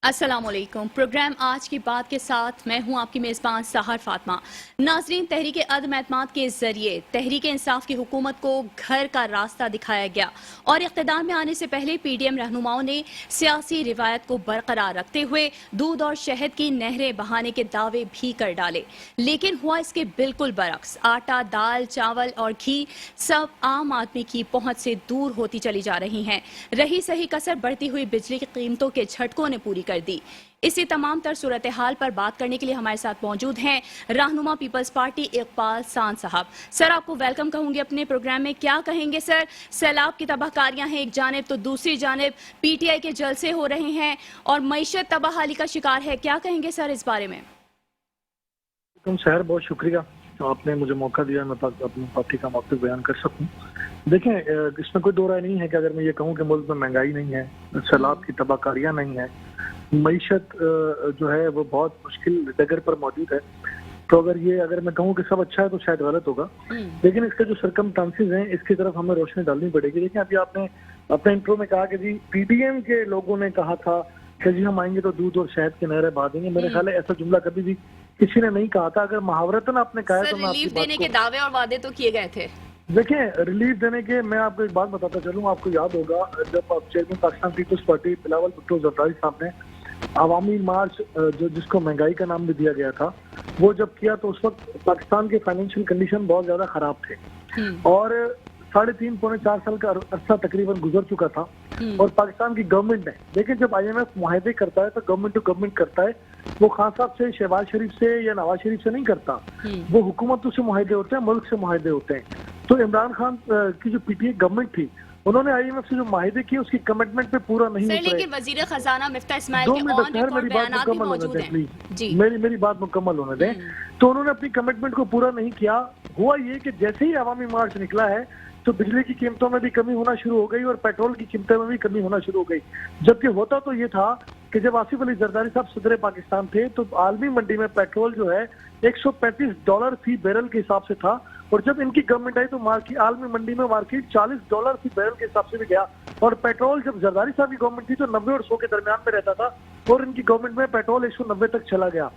अस्सलामुअलैकुम। प्रोग्राम आज की बात के साथ मैं हूं आपकी मेज़बान सहर फातिमा। नाज़रीन, तहरीक अदम एतमाद के जरिए तहरीक इंसाफ की हुकूमत को घर का रास्ता दिखाया गया और इक़्तिदार में आने से पहले PDM रहनुमाओं ने सियासी रिवायत को बरकरार रखते हुए दूध और शहद की नहरें बहाने के दावे भी कर डाले, लेकिन हुआ इसके बिल्कुल बरक्स। आटा, दाल, चावल और घी सब आम आदमी की पहुंच से दूर होती चली जा रही हैं। रही सही कसर बढ़ती हुई बिजली की कीमतों के झटकों ने पूरी कर दी। इसी तमाम तर सूरत हाल पर बात करने के लिए हमारे साथ मौजूद हैं रहनुमा पीपल्स पार्टी इकबाल सांद साहब। सर, आपको वेलकम कहूंगी अपने प्रोग्राम में। क्या कहेंगे सर? सैलाब की तबाहकारियां हैं एक जानिब, तो दूसरी जानिब PTI के जलसे हो रहे हैं और मईशत तबाहाली का शिकार है। क्या कहेंगे सर इस बारे में? शहर, बहुत शुक्रिया, आपने मुझे मौका दिया मैं अपनी पार्टी का मौक़िफ़ बयान कर सकूं। देखें, इसमें कोई दो राय नहीं है कि अगर मैं ये कहूं कि मुल्क में महंगाई नहीं है, सैलाब की तबाहकारियां नहीं है, मईशत जो है वो बहुत मुश्किल डगर पर मौजूद है, तो अगर मैं कहूं कि सब अच्छा है तो शायद गलत होगा। लेकिन इसके जो सरकमस्टांसेस हैं इसकी तरफ हमें रोशनी डालनी पड़ेगी। देखिए, अभी आपने अपने इंट्रो में कहा कि जी PDM के लोगों ने कहा था कि जी हम आएंगे तो दूध और शहद की नहरें बहा देंगे। मेरे ख्याल है ऐसा जुमला कभी भी किसी ने नहीं कहा था। अगर मुहावरतन आपने कहा है तो मैं रिलीफ देने के दावे और वादे तो किए गए थे। देखें, रिलीफ देने के मैं आपको एक बात बताता चलूं। आपको याद होगा जब chairman Pakistan peoples party Bilawal Bhutto Zardari साहब ने अवामी मार्च जिसको महंगाई का नाम भी दिया गया था, वो जब किया तो उस वक्त पाकिस्तान के फाइनेंशियल कंडीशन बहुत ज्यादा खराब थे और 3.5 पौने 4 साल का अरसा तकरीबन गुजर चुका था और पाकिस्तान की गवर्नमेंट ने, लेकिन जब IMF मुआहदे करता है तो गवर्नमेंट टू गवर्नमेंट करता है, वो खान साहब से, शहबाज शरीफ से या नवाज शरीफ से नहीं करता, वो हुकूमतों से मुआहदे होते हैं, मुल्क से मुआहदे होते हैं। तो इमरान खान की जो PTI गवर्नमेंट थी, उन्होंने IMF से जो माहिदे किए उसकी कमिटमेंट पे पूरा नहीं उतरे। लेकिन वजीर खजाना मिफ्ता इस्माइल के ऑन रिकॉर्ड बयानात भी मौजूद हैं। प्लीज मेरी बात मुकम्मल होने दें। तो उन्होंने अपनी कमिटमेंट को पूरा नहीं किया। हुआ ये कि जैसे ही अवामी मार्च निकला है तो बिजली की कीमतों में भी कमी होना शुरू हो गई और पेट्रोल की कीमतों में भी कमी होना शुरू हो गई। जबकि होता तो ये था कि जब आसिफ अली जरदारी साहब सदर पाकिस्तान थे तो आलमी मंडी में पेट्रोल जो है $135 फी बैरल के हिसाब से था और जब इनकी गवर्नमेंट आई तो आलमी मंडी में मार्केट $40 फी बैरल के हिसाब से भी गया और पेट्रोल जब जरदारी साहब की गवर्नमेंट थी तो 90 और 100 के दरमियान में रहता था और इनकी गवर्नमेंट में पेट्रोल 190 तक चला गया।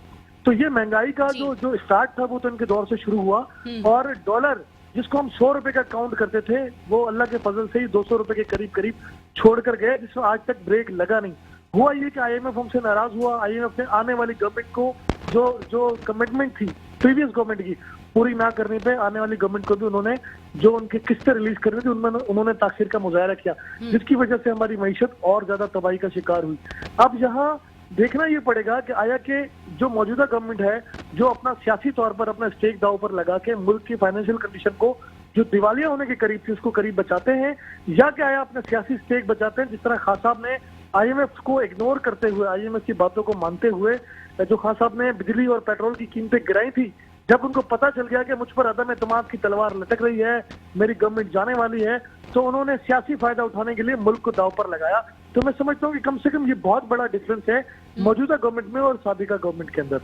तो ये महंगाई का जो स्टार्ट था वो तो इनके दौर से शुरू हुआ और डॉलर जिसको हम 100 रुपए का काउंट करते थे वो अल्लाह के फजल से ही 200 रुपए के करीब छोड़कर गए, जिसमें आज तक ब्रेक लगा नहीं। हुआ ये कि IMF हमसे नाराज हुआ। IMF ने आने वाली गवर्नमेंट को जो कमिटमेंट थी प्रीवियस गवर्नमेंट की पूरी ना करने पे आने वाली गवर्नमेंट को भी उन्होंने जो उनकी किस्तें रिलीज करनी थी उनमें उन्होंने ताखिर का मुजाहरा किया, जिसकी वजह से हमारी मईशत और ज्यादा तबाही का शिकार हुई। अब यहाँ देखना ये पड़ेगा कि आया कि जो मौजूदा गवर्नमेंट है जो अपना सियासी तौर पर अपना स्टेक दाव पर लगा के मुल्क की फाइनेंशियल कंडीशन को जो दिवालिया होने के करीब थी उसको करीब बचाते हैं, या क्या आया अपना सियासी स्टेक बचाते हैं, जिस तरह खान साहब ने IMF को इग्नोर करते हुए, IMF की बातों को मानते हुए, जो खान साहब ने बिजली और पेट्रोल की कीमतें गिराई थी, जब उनको पता चल गया कि मुझ पर अदम एतमाद की तलवार लटक रही है, मेरी गवर्नमेंट जाने वाली है, तो उन्होंने सियासी फायदा उठाने के लिए मुल्क को दांव पर लगाया। तो मैं समझता हूँ कि कम से कम ये बहुत बड़ा डिफरेंस है मौजूदा गवर्नमेंट में और साबिका गवर्नमेंट के अंदर।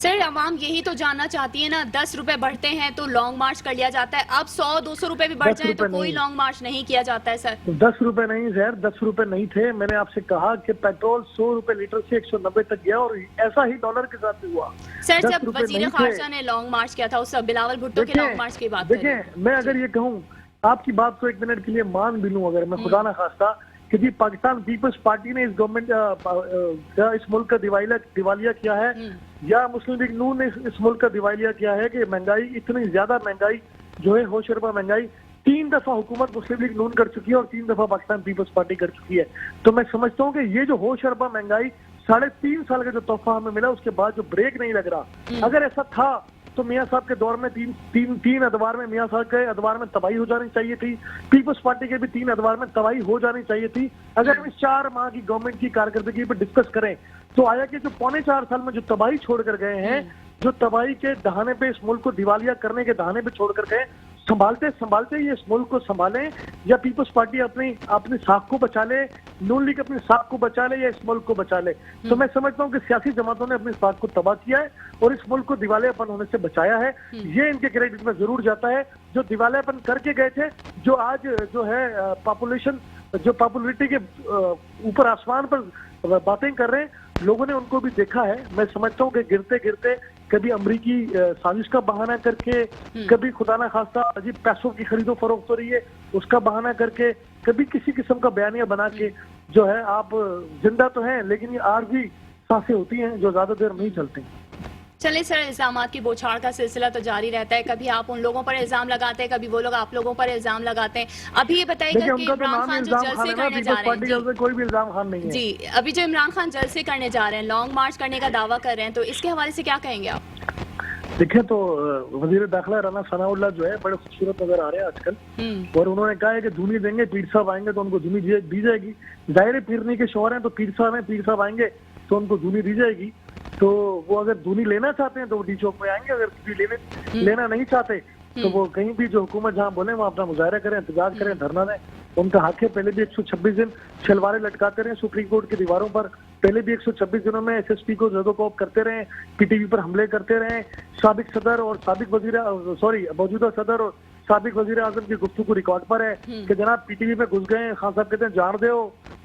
सर, आवाम यही तो जानना चाहती है ना, 10 रुपए बढ़ते हैं तो लॉन्ग मार्च कर लिया जाता है, अब 100-200 रुपए भी बढ़ जाए तो कोई लॉन्ग मार्च नहीं किया जाता है। सर, 10 रुपए नहीं सर, 10 रुपए नहीं थे। मैंने आपसे कहा कि पेट्रोल 100 रुपए लीटर से 190 तक गया और ऐसा ही डॉलर के साथ भी हुआ। सर, जब वजीर खारजा ने लॉन्ग मार्च किया था उस सब बिलावल भुट्टो के लॉन्ग मार्च की बात देखिए, मैं अगर ये कहूँ आपकी बात को 1 मिनट के लिए मान भी लूं, अगर मैं खुदा ना खास्ता कि जी पाकिस्तान पीपल्स पार्टी ने इस गवर्नमेंट इस मुल्क का दिवालिया किया है या मुस्लिम लीग नून ने इस मुल्क का दिवालिया किया है कि महंगाई, इतनी ज्यादा महंगाई जो है, होशरबा महंगाई 3 दफा हुकूमत मुस्लिम लीग नून कर चुकी है और 3 दफा पाकिस्तान पीपल्स पार्टी कर चुकी है। तो मैं समझता हूँ कि ये जो होशरबा महंगाई 3.5 साल का जो तोहफा हमें मिला उसके बाद जो ब्रेक नहीं लग रहा, अगर ऐसा था तो मियाँ साहब के दौर में तीन अदवार में मियाँ साहब के अदवार में तबाही हो जानी चाहिए थी, पीपल्स पार्टी के भी 3 अदवार में तबाही हो जानी चाहिए थी। अगर हम इस 4 माह की गवर्नमेंट की कारकर्दगी पर डिस्कस करें तो आया कि जो 4.25 साल में जो तबाही छोड़कर गए हैं, जो तबाही के दहाने पे इस मुल्क को दिवालिया करने के दहाने पे छोड़कर गए, संभालते संभालते ये इस मुल्क को संभालें या पीपल्स पार्टी अपनी साख को बचा ले, नून लीग अपनी साख को बचा ले या इस मुल्क को बचा ले। तो मैं समझता हूँ कि सियासी जमातों ने अपनी साख को तबाह किया है और इस मुल्क को दिवालियापन होने से बचाया है। ये इनके क्रेडिट में जरूर जाता है जो दिवालियापन करके गए थे, जो आज जो है पॉपुलेशन जो पॉपुलरिटी के ऊपर आसमान पर बातें कर रहे हैं, लोगों ने उनको भी देखा है। मैं समझता हूँ कि गिरते गिरते कभी अमरीकी साजिश का बहाना करके, कभी खुदा ना खास्ता अजीब पैसों की खरीदो फरोख्त हो रही है उसका बहाना करके, कभी किसी किस्म का बयानिया बना के जो है आप जिंदा तो हैं लेकिन ये आरजी सांसें होती हैं जो ज्यादा देर नहीं चलती। चलिए सर, इल्जामात की बौछार का सिलसिला तो जारी रहता है, कभी आप उन लोगों पर इल्जाम लगाते हैं, कभी वो लोग आप लोगों पर इल्जाम लगाते हैं। अभी ये बताइएगा कि उनका तो इमरान नाम खान जो इल्जाम जलसे खान है ना, करने जा पीपल्स रहे पार्टी हैं, का कोई भी इल्जाम खान नहीं है जी अभी जो इमरान खान जलसे करने जा रहे हैं, लॉन्ग मार्च करने का दावा कर रहे हैं, तो इसके हवाले से क्या कहेंगे आप? देखिए तो वजीर दाखिला राना सनाउल्लाह जो है बड़े खूबसूरत नजर आ रहे हैं आजकल, और उन्होंने कहा है कि धुनी देंगे, पीर साहब आएंगे तो उनको धुनी दी जाएगी। जाहिर है पीरनी के शौहर हैं तो पीर साहब हैं, पीर साहब आएंगे तो उनको धुनी दी जाएगी। तो वो अगर धुनी लेना चाहते हैं तो वो डी चौक में आएंगे, अगर धुनी लेना नहीं चाहते तो वो कहीं भी जो हुकूमत जहाँ बोले वो अपना मुजाहरा करें, एहतजाज करें, धरना दें, उनका हक है। पहले भी 126 दिन शलवारें लटकाते रहे सुप्रीम कोर्ट की दीवारों पर, पहले भी 126 दिनों में एसएसपी को जदोकोब करते रहे, पीटीवी पर हमले करते रहे। साबिक सदर और मौजूदा सदर और साबिक वजीर आजम की गुफ्तगू रिकॉर्ड पर है कि जनाब पीटीवी में घुस गए, खान साहब कहते हैं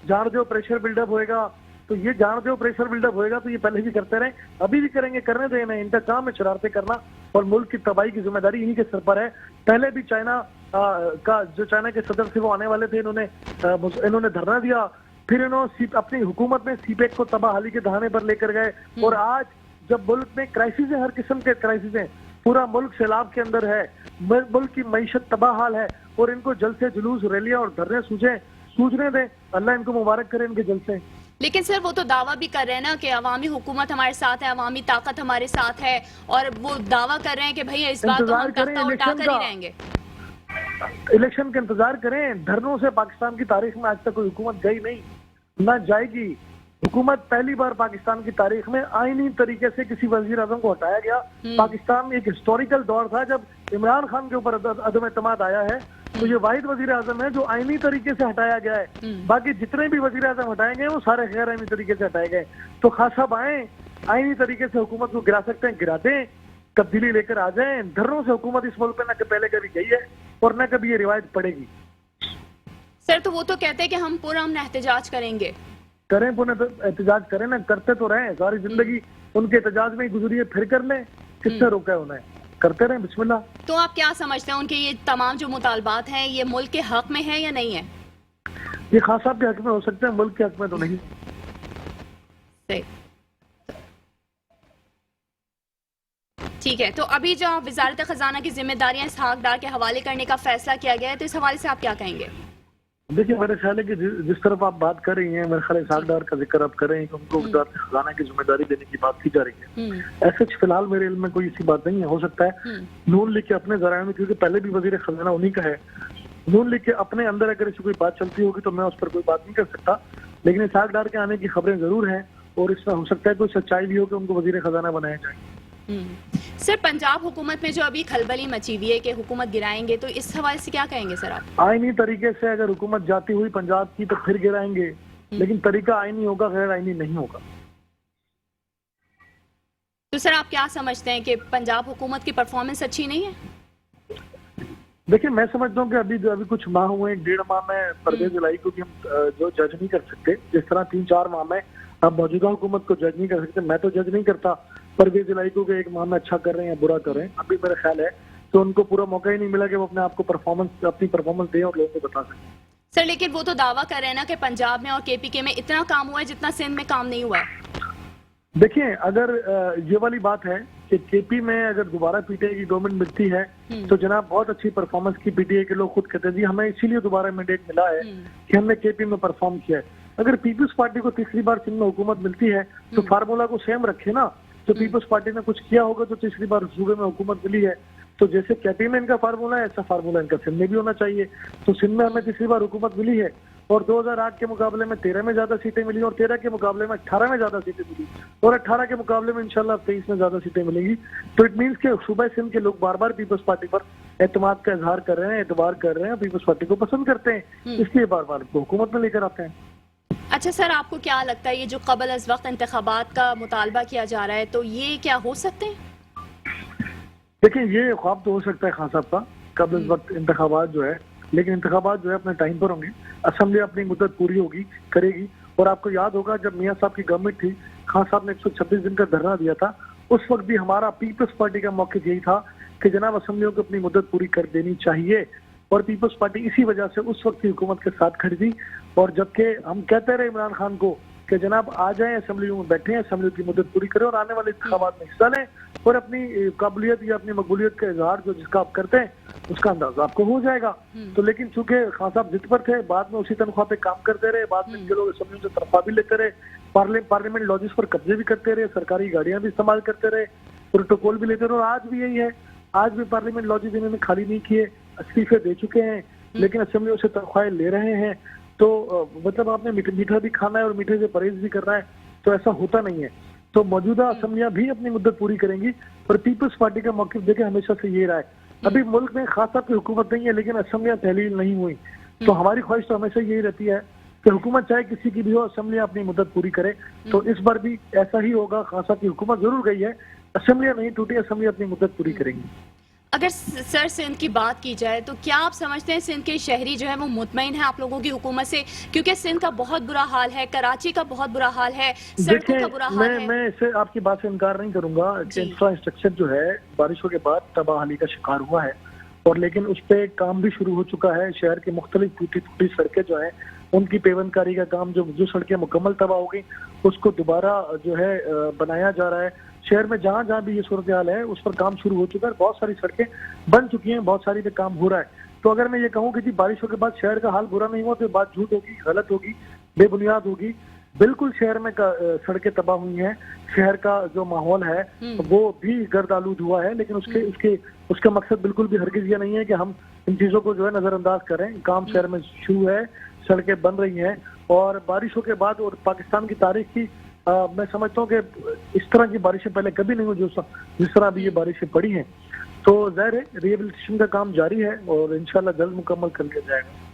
जान दो प्रेशर बिल्डअप होएगा। तो ये जान दो प्रेशर बिल्डअप होएगा तो ये पहले भी करते रहे, अभी भी करेंगे, करने देना। इनका काम है शरारतें करना और मुल्क की तबाही की जिम्मेदारी इन्हीं के सर पर है। पहले भी चाइना चाइना के सदर थे वो आने वाले थे, इन्होंने धरना दिया, फिर इन्होंने अपनी हुकूमत में सीपेक को तबाहली के दहाने पर लेकर गए, और आज जब मुल्क में क्राइसिस है, हर किस्म के क्राइसिस है, पूरा मुल्क सैलाब के अंदर है, मुल्क की मईशत तबाह हाल है, और इनको जलसे जुलूस रैलियां और धरने सूझने दें। अल्लाह इनको मुबारक करे इनके जलसे। लेकिन सर वो तो दावा भी कर रहे हैं ना कि अवामी हुकूमत हमारे साथ है, अवामी ताकत हमारे साथ है, और वो दावा कर रहे हैं कि भैया इस बार तो हम तख्ता उठा कर ही रहेंगे। इलेक्शन का इंतजार करें। धरनों से पाकिस्तान की तारीख में आज तक कोई हुकूमत गई नहीं, ना जाएगी। हुकूमत पहली बार पाकिस्तान की तारीख में आईनी तरीके से किसी वजीर आजम को हटाया गया। पाकिस्तान में एक हिस्टोरिकल दौर था जब इमरान खान के ऊपर अदम एतमाद आया है, तो ये वाहिद वजीर आजम है जो आईनी तरीके से हटाया गया है। बाकी जितने भी वजीर आजम हटाए गए वो सारे गैर आईनी तरीके से हटाए गए। तो खास साहब आए, आईनी तरीके से हुकूमत को गिरा सकते हैं, गिरा दें, तब्दीली लेकर आ जाए। धरनों से हुकूमत इस मुल्क में न पहले कभी गई है और न कभी ये रिवायत पड़ेगी। सर तो वो तो कहते हैं कि हम पुरअमन एहतजाज करेंगे। करें पुनः एहतजाज करें ना, करते तो रहे, सारी जिंदगी उनके एहतजाज में ही गुजरी है, फिर कर लें, किससे रोका है उन्हें, करते रहे, बिस्मिल्लाह। तो आप क्या समझते हैं उनके ये तमाम जो मुतालबात हैं ये मुल्क के हक में है या नहीं है? ये खास साहब के हक में हो सकते हैं, मुल्क के हक में तो नहीं। ठीक है, तो अभी जो वजारत खजाना की जिम्मेदारियां इसहाक डार के हवाले करने का फैसला किया गया है, तो इस हवाले से आप क्या कहेंगे? देखिए मेरे ख्याल है कि जिस तरफ आप बात कर रही हैं, मेरे ख्याल इसहाक डार का जिक्र आप कर रहे हैं कि उनको वजारत खजाना की जिम्मेदारी देने की बात की जा रही है। ऐसे फिलहाल मेरे इल्म में कोई ऐसी बात नहीं है। हो सकता है नून लीग के अपने जराये में, क्योंकि पहले भी वजीर खजाना उन्हीं का है, नून लीग के अपने अंदर अगर ऐसी कोई बात चलती होगी तो मैं उस पर कोई बात नहीं कर सकता, लेकिन इसहाक डार के आने की खबरें जरूर हैं और इसमें हो सकता है कोई सच्चाई भी हो कि उनको वजीर खजाना बनाया जाए। सर पंजाब हुकूमत में जो अभी खलबली मची हुई है कि हुकूमत गिराएंगे, तो इस हवाले से क्या कहेंगे सर आप? आईनी तरीके से अगर हुकूमत जाती हुई पंजाब की तो फिर गिराएंगे, लेकिन तरीका आईनी होगा, गैर आईनी नहीं होगा। तो सर आप क्या समझते हैं कि पंजाब हुकूमत की परफॉर्मेंस अच्छी नहीं है? देखिए मैं समझता हूँ कि अभी कुछ माह हुए, 1.5 माह में परवेज इलाही को भी हम जो जज नहीं कर सकते, जिस तरह 3-4 माह में आप मौजूदा हुकूमत को जज नहीं कर सकते। मैं तो जज नहीं करता परवेज इलाही को 1 माह में अच्छा कर रहे हैं या बुरा कर रहे हैं। अभी मेरा ख्याल है तो उनको पूरा मौका ही नहीं मिला कि वो अपने आप को अपनी परफॉर्मेंस दें और लोगों को बता सकें। सर लेकिन वो तो दावा कर रहे हैं ना कि पंजाब में और केपीके में इतना काम हुआ है जितना सिंध में काम नहीं हुआ है। देखिए अगर ये वाली बात है कि केपी में अगर दोबारा पीटीआई की गवर्नमेंट मिलती है तो जनाब बहुत अच्छी परफॉर्मेंस की पीटीआई के लोग खुद कहते हैं जी हमें इसीलिए दोबारा मैंडेट मिला है कि हमने केपी में परफॉर्म किया है। अगर पीपल्स पार्टी को तीसरी बार सिंध में हुकूमत मिलती है तो फार्मूला को सेम रखे ना, तो पीपल्स पार्टी ने कुछ किया होगा तो तीसरी बार सूबे में हुकूमत मिली है, तो जैसे केपी में इनका फार्मूला है ऐसा फार्मूला इनका सिंध में भी होना चाहिए। तो सिंध में हमें तीसरी बार हुकूमत मिली है और 2008 के मुकाबले में 13 में ज्यादा सीटें मिली और 13 के मुकाबले में 18 में ज्यादा सीटें मिली और 18 के मुकाबले में इंशाल्लाह 23 में ज्यादा सीटें मिलेंगी। तो इट मीन्स के सूबा सिंध के लोग बार बार पीपल्स पार्टी पर एतमाद का इजहार कर रहे हैं, एतबार कर रहे हैं, पीपल्स पार्टी को पसंद करते हैं, इसलिए बार बार हुकूमत में लेकर आते हैं। अच्छा सर आपको क्या लगता है ये जो कबल अज वक्त इंतखाबात का मुतालबा किया जा रहा है तो ये क्या हो सकते हैं? देखिए ये ख्वाब तो हो सकता है खान साहब का कबल अज वक्त इंतखाबात जो है, लेकिन इंतखाबात जो है अपने टाइम पर होंगे। असेंबली अपनी मुद्दत पूरी होगी करेगी। और आपको याद होगा जब मियां साहब की गवर्नमेंट थी, खान साहब ने 126 दिन का धरना दिया था, उस वक्त भी हमारा पीपल्स पार्टी का मौक़िफ़ यही था कि जनाब असेंबलियों को अपनी मुद्दत पूरी कर देनी चाहिए। और पीपल्स पार्टी इसी वजह से उस वक्त की हुकूमत के साथ खड़ी थी। और जबकि हम कहते रहे इमरान खान को कि जनाब आ जाएं, असेंबलियों में बैठे, असेंबली की मुद्दत पूरी करें और आने वाले इंतखाबात में हिस्सा लें और अपनी काबिलियत या अपनी मकबूलियत का इजहार जो जिसका आप करते हैं उसका अंदाजा आपको हो जाएगा। तो लेकिन चूंकि खान साहब जिद पर थे, बाद में उसी तनख्वाह पे काम करते रहे, बाद में लोग असेंबलियों से तनख्वाह भी लेते रहे, पार्लियामेंट लॉजिस पर कब्जे भी करते रहे, सरकारी गाड़ियां भी इस्तेमाल करते रहे, प्रोटोकॉल भी लेते रहे। और आज भी यही है, आज भी पार्लियामेंट लॉजिस इन्होंने खाली नहीं किए, इस्तीफे दे चुके हैं, लेकिन असेंबलियों से तनख्वाहें ले रहे हैं। तो मतलब आपने मीठा भी खाना है और मीठे से परहेज भी करना है, तो ऐसा होता नहीं है। तो मौजूदा असेंबलियां भी अपनी मुद्दत पूरी करेंगी। और पीपल्स पार्टी का मौक़िफ़ देखे हमेशा से ये रहा है, अभी मुल्क में खास साहब की हुकूमत नहीं है लेकिन असेंबलियां तहलील नहीं हुई, तो हमारी ख्वाहिश तो हमेशा यही रहती है कि हुकूमत चाहे किसी की भी हो, असेंबलियां अपनी मुद्दत पूरी करे। तो इस बार भी ऐसा ही होगा। खान साहब की हुकूमत जरूर गई है, असेंबलियां नहीं टूटी, असेंबली अपनी मुद्दत पूरी करेंगी। अगर सर सिंध की बात की जाए तो क्या आप समझते हैं सिंध के शहरी जो है वो मुतमईन है आप लोगों की हुकूमत से? क्योंकि सिंध का बहुत बुरा हाल है, कराची का बहुत बुरा हाल है, सड़कों का बुरा हाल है। मैं इसे आपकी बात से इनकार नहीं करूंगा कि इंफ्रास्ट्रक्चर जो है बारिशों के बाद तबाही का शिकार हुआ है, और लेकिन उस पर काम भी शुरू हो चुका है। शहर की मुख्तलिफ टूटी फूटी सड़कें जो है उनकी पेवनकारी का काम, जो सड़कें मुकम्मल तबाह हो गई उसको दोबारा जो है बनाया जा रहा है। शहर में जहाँ जहाँ भी ये सूरत हाल है उस पर काम शुरू हो चुका है, बहुत सारी सड़कें बन चुकी हैं, बहुत सारी पे काम हो रहा है। तो अगर मैं ये कहूँ कि जी बारिशों के बाद शहर का हाल बुरा नहीं हुआ तो बात झूठ होगी, गलत होगी, बेबुनियाद होगी। बिल्कुल शहर में सड़कें तबाह हुई हैं, शहर का जो माहौल है वो भी गर्द आलूद हुआ है, लेकिन उसका मकसद बिल्कुल भी हरगिज़ ये नहीं है कि हम इन चीज़ों को जो है नज़रअंदाज करें। काम शहर में शुरू है, सड़कें बन रही हैं, और बारिशों के बाद और पाकिस्तान की तारीख की मैं समझता हूँ कि इस तरह की बारिशें पहले कभी नहीं हुई जिस तरह अभी ये बारिशें पड़ी हैं। तो ज़ाहिर है रिहेबिलिटेशन का काम जारी है और इंशाल्लाह जल्द मुकम्मल कर लिया जाएगा।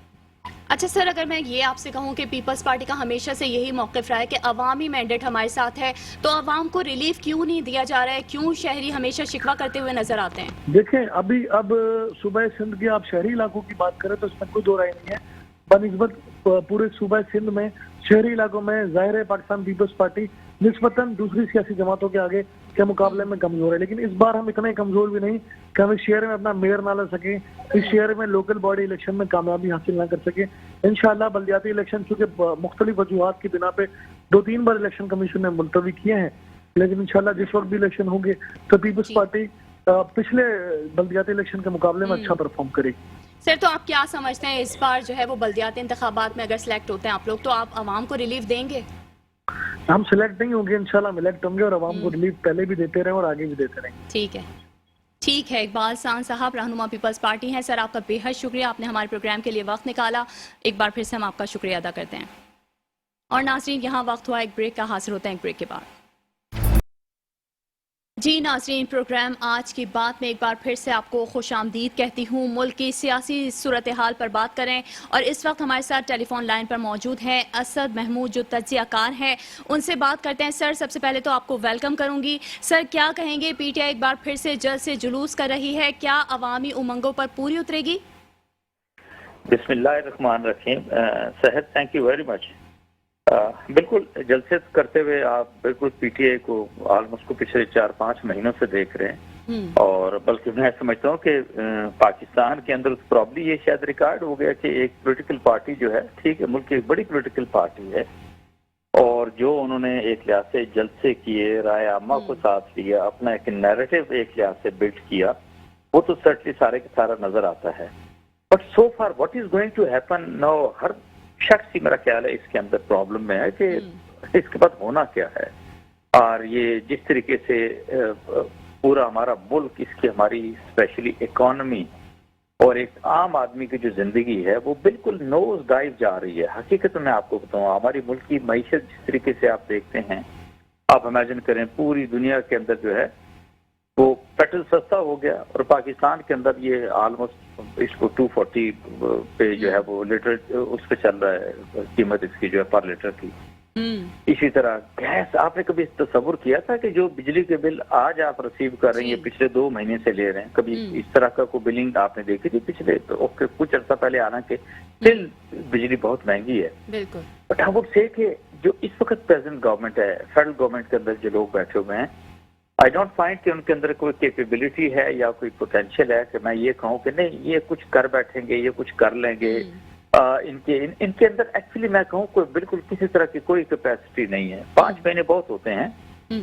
अच्छा सर, अगर मैं ये आपसे कहूँ कि पीपल्स पार्टी का हमेशा से यही मौक़िफ़ रहा है कि अवामी मैंडेट हमारे साथ है, तो अवाम को रिलीफ क्यों नहीं दिया जा रहा है? क्यों शहरी हमेशा शिकवा करते हुए नजर आते हैं? देखें, अब सूबा सिंध की आप शहरी इलाकों की बात करें तो इसमें कोई दो राय नहीं है। बनिस्बत पूरे सूबा सिंध में शहरी इलाकों में ज़ाहिर है पाकिस्तान पीपल्स पार्टी निस्बतन दूसरी सियासी जमातों के आगे के मुकाबले में कमजोर है, लेकिन इस बार हम इतने कमजोर भी नहीं कि हम इस शहर में अपना मेयर ना ला सके, इस शहर में लोकल बॉडी इलेक्शन में कामयाबी हासिल ना कर सके। इंशाल्लाह बल्दियाती इलेक्शन चूंकि मुख्तलिफ वजूहात की बिना पे 2-3 बार इलेक्शन कमीशन ने मुलतवी किए हैं, लेकिन इंशाल्लाह जिस वक्त भी इलेक्शन होंगे तो पीपल्स पार्टी पिछले बल्दियाती इलेक्शन के मुकाबले में अच्छा परफॉर्म करेगी। सर, तो आप क्या समझते हैं इस बार जो है वो बल्दियाती इंतखाबात में अगर सिलेक्ट होते हैं आप लोग, तो आप आवाम को रिलीफ देंगे? हम सिलेक्ट नहीं होंगे, इंशाल्लाह सिलेक्ट होंगे और आवाम को रिलीफ पहले भी देते रहे और आगे भी देते रहेंगे। ठीक है। इकबाल सांस साहब रहनुमा पीपल्स पार्टी हैं। सर, आपका बेहद शुक्रिया, आपने हमारे प्रोग्राम के लिए वक्त निकाला। एक बार फिर से हम आपका शुक्रिया अदा करते हैं। और नाज़रीन, यहाँ वक्त हुआ एक ब्रेक का, हाजिर होते हैं एक ब्रेक के बाद। जी नाज़रीन, प्रोग्राम आज की बात में एक बार फिर से आपको खुशामदीद कहती हूँ। मुल्क की सियासी सूरत हाल पर बात करें, और इस वक्त हमारे साथ टेलीफोन लाइन पर मौजूद हैं असद महमूद जो तज्ज़ियाकार हैं, उनसे बात करते हैं। सर, सबसे पहले तो आपको वेलकम करूँगी। सर, क्या कहेंगे, पीटीआई एक बार फिर से जल्द से जुलूस कर रही है, क्या अवामी उमंगों पर पूरी उतरेगी? बिस्मिल्लाहिर्रहमानिर्रहीम। सेहत, थैंक यू वेरी मच। बिल्कुल जलसे करते हुए आप बिल्कुल पीटीआई को ऑलमोस्ट को पिछले 4-5 महीनों से देख रहे हैं, और बल्कि मैं समझता हूँ कि पाकिस्तान के अंदर प्रॉब्ली ये शायद रिकॉर्ड हो गया कि एक पॉलिटिकल पार्टी जो है, ठीक है, मुल्क की एक बड़ी पॉलिटिकल पार्टी है, और जो उन्होंने एक लिहाज से जलसे किए, राय आमा को साथ लिया, अपना एक नैरेटिव एक लिहाज से बिल्ड किया, वो तो सर्टली सारे के सारा नजर आता है। But so far what is going to happen now, हर शख्स ही मेरा ख्याल है इसके अंदर प्रॉब्लम में है कि इसके बाद होना क्या है। और ये जिस तरीके से पूरा हमारा मुल्क, इसकी हमारी स्पेशली इकोनॉमी और एक आम आदमी की जो जिंदगी है वो बिल्कुल नोज डाइव जा रही है। हकीकत में आपको बताऊँ, हमारी मुल्क की मईशत जिस तरीके से आप देखते हैं, आप इमेजिन करें पूरी दुनिया के अंदर जो है वो पेट्रोल सस्ता हो गया, और पाकिस्तान के अंदर ये ऑलमोस्ट इसको 240 पे जो है वो लीटर उस पर चल रहा है, कीमत इसकी जो है पर लीटर की। इसी तरह गैस, आपने कभी तस्वुर किया था कि जो बिजली के बिल आज आप रिसीव कर रही हैं पिछले 2 महीने से ले रहे हैं, कभी इस तरह का कोई बिलिंग आपने देखी थी पिछले तो कुछ अर्सा पहले? हालांकि स्टिल बिजली बहुत महंगी है। बिल्कुल। बट आई वुड से कि जो इस वक्त प्रेजेंट गवर्नमेंट है, फेडरल गवर्नमेंट के अंदर जो लोग बैठे हुए हैं, आई डोंट फाइंड कि उनके अंदर कोई कैपेबिलिटी है या कोई पोटेंशियल है कि मैं ये कहूँ कि नहीं ये कुछ कर बैठेंगे, ये कुछ कर लेंगे। इनके अंदर एक्चुअली मैं कहूँ कोई बिल्कुल किसी तरह की कोई कैपेसिटी नहीं है। 5 महीने बहुत होते हैं,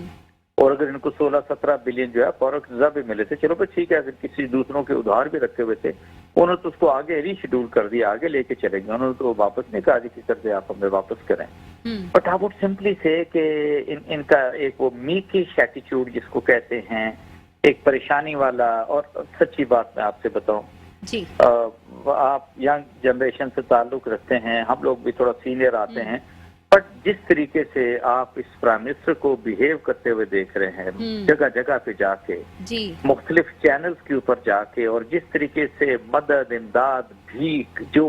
और अगर इनको 16-17 बिलियन जो है फॉरेक्स रिजर्व भी मिले थे, चलो भाई ठीक है, अगर किसी दूसरों के उधार भी रखे हुए थे उन्होंने तो उसको आगे रीशेड्यूल कर दिया, आगे लेके चलेंगे, उन्होंने तो वापस नहीं कहा कि कर्जे आप हमें वापस करें। बट आई वुड सिंपली से कि इनका एक वो मीकिश एटीट्यूड जिसको कहते हैं, एक परेशानी वाला, और सच्ची बात मैं आपसे बताऊं जी, आप यंग जनरेशन से ताल्लुक रखते हैं, हम लोग भी थोड़ा सीनियर आते हैं, बट जिस तरीके से आप इस प्राइम मिनिस्टर को बिहेव करते हुए देख रहे हैं जगह जगह पे जाके, मुख्तलिफ चैनल्स के ऊपर जाके, और जिस तरीके से मदद, इमदाद, भीख, जो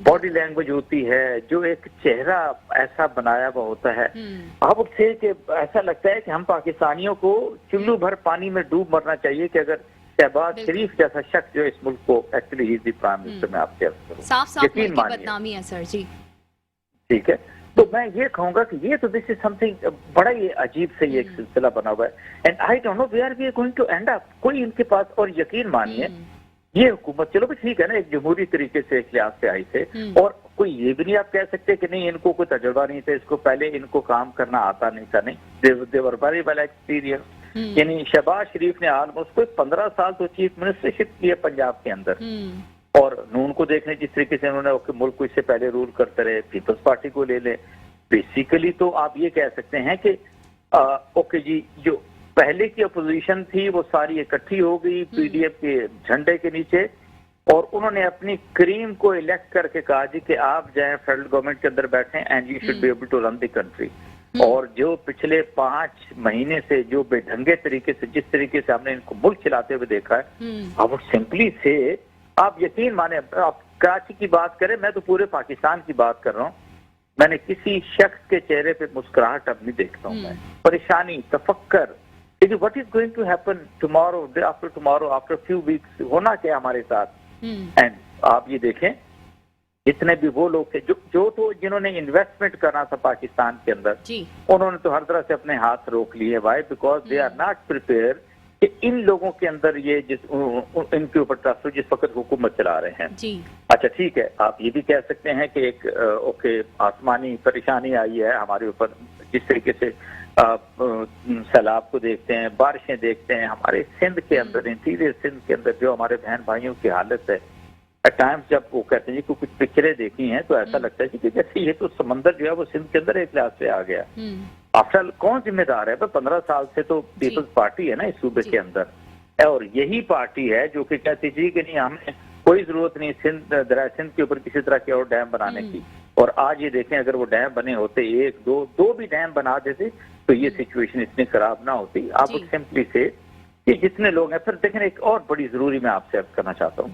बॉडी लैंग्वेज होती है, जो एक चेहरा ऐसा बनाया हुआ होता है, आप उससे कि ऐसा लगता है कि हम पाकिस्तानियों को चुल्लू भर पानी में डूब मरना चाहिए कि अगर शहबाज शरीफ जैसा शख्स जो इस मुल्क को एक्चुअली ही प्राइम मिनिस्टर में आपसे साफ यकीन बदनामी है सर जी। ठीक है, तो मैं ये कहूंगा कि ये तो दिस इज समथिंग बड़ा ही अजीब से ये एक सिलसिला बना हुआ है, and I don't know where we are going to end up. कोई इनके पास, और यकीन मानिए ये हुकूमत, चलो भी ठीक है ना, एक जमहूरी तरीके से एक लिहाज से आई थे, और कोई ये भी नहीं आप कह सकते कि नहीं इनको कोई तजुर्बा नहीं था, इसको पहले इनको काम करना आता नहीं था, नहीं, देवर वेरी वेल एक्सपीरियंस। यानी शहबाज शरीफ ने ऑलमोस्ट कोई 15 साल तो चीफ मिनिस्टरशिप की है पंजाब के अंदर, और नून को देखने जिस तरीके से उन्होंने मुल्क को इससे पहले रूल करते रहे, पीपल्स पार्टी को ले ले, बेसिकली तो आप ये कह सकते हैं कि ओके जी, जो पहले की अपोजिशन थी वो सारी इकट्ठी हो गई पीडीएफ के झंडे के नीचे, और उन्होंने अपनी क्रीम को इलेक्ट करके कहा जी कि आप जाएं फेडरल गवर्नमेंट के अंदर बैठे and you should be able to run the country. और जो पिछले 5 महीने से जो बेढंगे तरीके से, जिस तरीके से हमने इनको मुल्क चलाते हुए देखा है, अब सिंपली से आप यकीन माने, आप कराची की बात करें, मैं तो पूरे पाकिस्तान की बात कर रहा हूँ, मैंने किसी शख्स के चेहरे पे मुस्कुराहट अब नहीं देखता हूँ मैं, परेशानी, तफक्कर, what is going to happen tomorrow, day after tomorrow, after few weeks, होना क्या हमारे साथ। एंड आप ये देखें, जितने भी वो लोग थे जो तो जिन्होंने इन्वेस्टमेंट करना था पाकिस्तान के अंदर, उन्होंने तो हर तरह से अपने हाथ रोक लिए। Why? Because they are not prepare कि इन लोगों के अंदर ये इनके ऊपर ट्रस्ट, जिस वक्त हुकूमत चला रहे हैं। अच्छा ठीक है, आप ये भी कह सकते हैं कि एक ओके आसमानी परेशानी आई है हमारे ऊपर, जिस तरीके से सैलाब को देखते हैं, बारिशें देखते हैं, हमारे सिंध के अंदर, इंटीरियर सिंध के अंदर जो हमारे बहन भाइयों की हालत है, एट टाइम्स जब वो कहते हैं कि कुछ पिक्चरें देखी हैं तो ऐसा लगता है कि जैसे ये तो समंदर जो है वो सिंध के अंदर एक लिहाज से आ गया। आफ्टर कौन जिम्मेदार है? 15 साल से तो पीपल्स पार्टी है ना इस सूबे के अंदर, और यही पार्टी है जो कि कहती थी कि नहीं हमें कोई जरूरत नहीं दरिया सिंध के ऊपर किसी तरह के और डैम बनाने की, और आज ये देखें अगर वो डैम बने होते, 1, 2 भी डैम बना देते तो ये सिचुएशन इतनी खराब ना होती। आप सिंपली से ये जितने लोग हैं, फिर देखें एक और बड़ी जरूरी मैं आपसे अर्ज करना चाहता हूँ,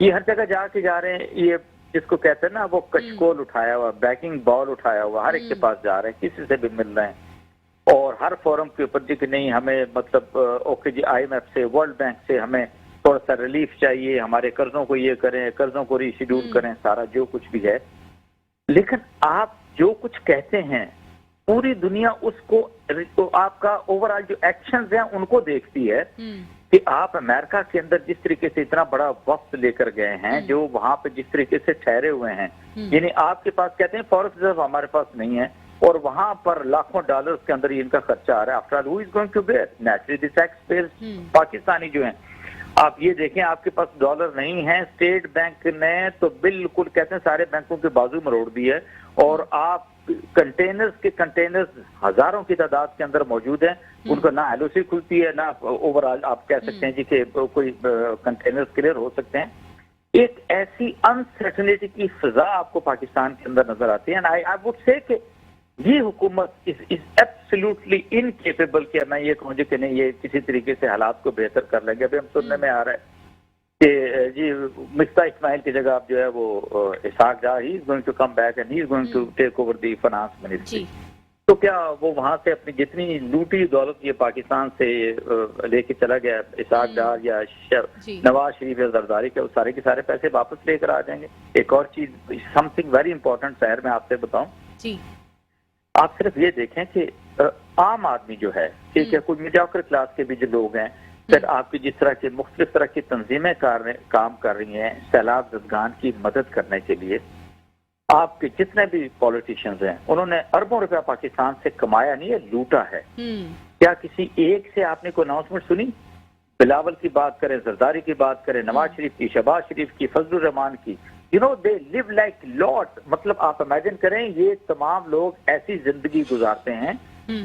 ये हर जगह जाके जा रहे हैं, ये जिसको कहते हैं ना वो कशकोल उठाया हुआ, बैकिंग बॉल उठाया हुआ, हर एक के पास जा रहे हैं, किसी से भी मिल रहे हैं, और हर फोरम के ऊपर जी कि नहीं हमें मतलब ओके जी IMF से, वर्ल्ड बैंक से हमें थोड़ा सा रिलीफ चाहिए, हमारे कर्जों को ये करें, कर्जों को रीशेड्यूल करें, सारा जो कुछ भी है। लेकिन आप जो कुछ कहते हैं पूरी दुनिया उसको, तो आपका ओवरऑल जो एक्शंस हैं उनको देखती है कि आप अमेरिका के अंदर जिस तरीके से इतना बड़ा वक्त लेकर गए हैं, जो वहां पे जिस तरीके से ठहरे हुए हैं, यानी आपके पास कहते हैं फॉरेक्स रिजर्व हमारे पास नहीं है, और वहां पर लाखों डॉलर्स के अंदर इनका खर्चा आ रहा है। After all who is going to bear? Naturally the tax payers Pakistani जो हैं। आप ये देखें, आपके पास डॉलर नहीं है, स्टेट बैंक ने तो बिल्कुल कहते हैं सारे बैंकों के बाजू मरोड़ दी है, और आप कंटेनर्स के कंटेनर्स हजारों की तादाद के अंदर मौजूद हैं, उनको ना LOC खुलती है, ना ओवरऑल आप कह सकते हैं जी कि कोई कंटेनर्स क्लियर हो सकते हैं। एक ऐसी अनसर्टेनिटी की फिजा आपको पाकिस्तान के अंदर नजर आती है, एंड आई वुड से कि ये हुकूमत इज एब्सोल्युटली इनकेपेबल कि मैं ये कहूँ कि नहीं ये किसी तरीके से हालात को बेहतर कर लेंगे। अभी हम सुनने में आ रहा है कि जी मिफ्ता इस्माइल की जगह आप जो है वो Ishaq Dar he is going to come back and he is going to take over the finance ministry. तो क्या वो वहां से अपनी जितनी लूटी दौलत ये पाकिस्तान से लेके चला गया इसाक डार या नवाज शरीफ या जरदारी के, वो सारे के सारे पैसे वापस लेकर आ जाएंगे। एक और चीज समथिंग वेरी इंपॉर्टेंट शहर में आपसे बताऊं जी, आप सिर्फ ये देखें कि आम आदमी जो है, ठीक है, कोई मीडियोकर क्लास के भी जो लोग हैं, फिर आपकी जिस तरह की मुख्तलिफ तरह की तंजीमें काम कर रही हैं सैलाब ज़दगान की मदद करने के लिए, आपके जितने भी पॉलिटिशियंस हैं उन्होंने अरबों रुपया पाकिस्तान से कमाया नहीं है, लूटा है। क्या किसी एक से आपने कोई अनाउंसमेंट सुनी? बिलावल की बात करें, जरदारी की बात करें, नवाज शरीफ की, शहबाज शरीफ की, फजलुर रहमान की, you know they live like lot. मतलब आप इमेजिन करें ये तमाम लोग ऐसी जिंदगी गुजारते हैं